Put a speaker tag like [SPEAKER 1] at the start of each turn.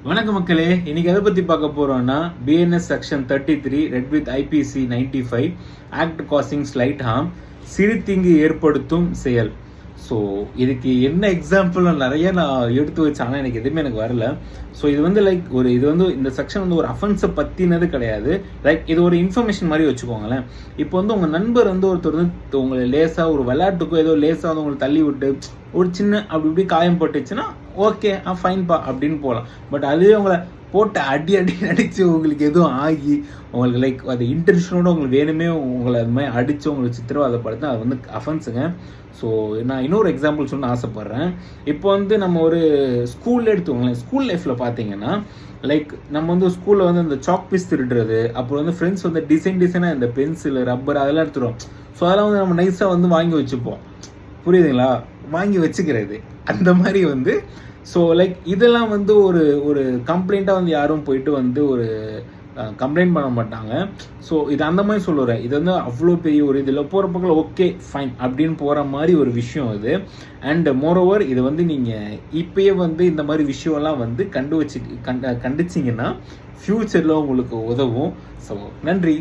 [SPEAKER 1] வணக்கம் மக்களே, இன்னைக்கு எதை பத்தி பார்க்க போறோம்னா BNS section 33 read with IPC 95 act causing slight harm சிறுதீங்கு ஏற்படுத்தும் செயல். ஸோ இதுக்கு என்ன எக்ஸாம்பிள் நிறைய நான் எடுத்து வச்சேன், ஆனால் எனக்கு வரல. ஸோ இது வந்து இந்த செக்ஷன் வந்து ஒரு அஃபென்ஸை பற்றினது கிடையாது. இது ஒரு இன்ஃபர்மேஷன் மாதிரி வச்சுக்கோங்களேன். இப்போ வந்து உங்கள் நண்பர் வந்து ஒருத்தர் வந்து உங்களை லேசாக ஒரு விளையாட்டுக்கோ ஏதோ லேசாக வந்து உங்களை தள்ளி விட்டு ஒரு சின்ன அப்படி இப்படி காயம் பட்டுச்சுன்னா ஓகே ஃபைன்பா அப்படின்னு போகலாம். பட் அதுவே உங்களை போட்டு அடி அடித்து உங்களுக்கு எதுவும் ஆகி உங்களுக்கு அது இன்டென்ஷனோட உங்களுக்கு வேணுமே உங்களை அது மாதிரி அடித்து உங்களுக்கு சித்திரவதைப்படுத்தினா அது வந்து அஃபென்ஸுங்க. ஸோ நான் இன்னொரு எக்ஸாம்பிள் சொல்ல ஆசைப்பட்றேன். இப்போ வந்து நம்ம ஒரு ஸ்கூலில் எடுத்துக்கோங்களேன். ஸ்கூல் லைஃப்பில் பார்த்தீங்கன்னா நம்ம வந்து ஸ்கூலில் வந்து அந்த சாக் பீஸ் திருடுறது, அப்புறம் வந்து ஃப்ரெண்ட்ஸ் வந்து டிசைனாக இந்த பென்சில் ரப்பர் அதெல்லாம் எடுத்துருவோம். ஸோ அதெல்லாம் வந்து நம்ம நைஸாக வந்து வாங்கி வச்சுப்போம். புரியுதுங்களா? வாங்கி வச்சுக்கிறது அந்த மாதிரி வந்து. ஸோ இதெல்லாம் வந்து ஒரு கம்ப்ளைண்ட்டாக வந்து யாரும் போயிட்டு வந்து ஒரு கம்ப்ளைண்ட் பண்ண மாட்டாங்க. ஸோ இது அந்த மாதிரி சொல்லுறேன். இது வந்து அவ்வளோ பெரிய ஒரு இதில் போகிற பக்கம் ஓகே ஃபைன் அப்படின்னு போகிற மாதிரி ஒரு விஷயம் இது. அண்ட் மோரோவர் இது வந்து நீங்கள் இப்பயே வந்து இந்த மாதிரி விஷயம்லாம் வந்து கண்டிச்சிங்கன்னா ஃப்யூச்சரில் உங்களுக்கு உதவும். ஸோ நன்றி.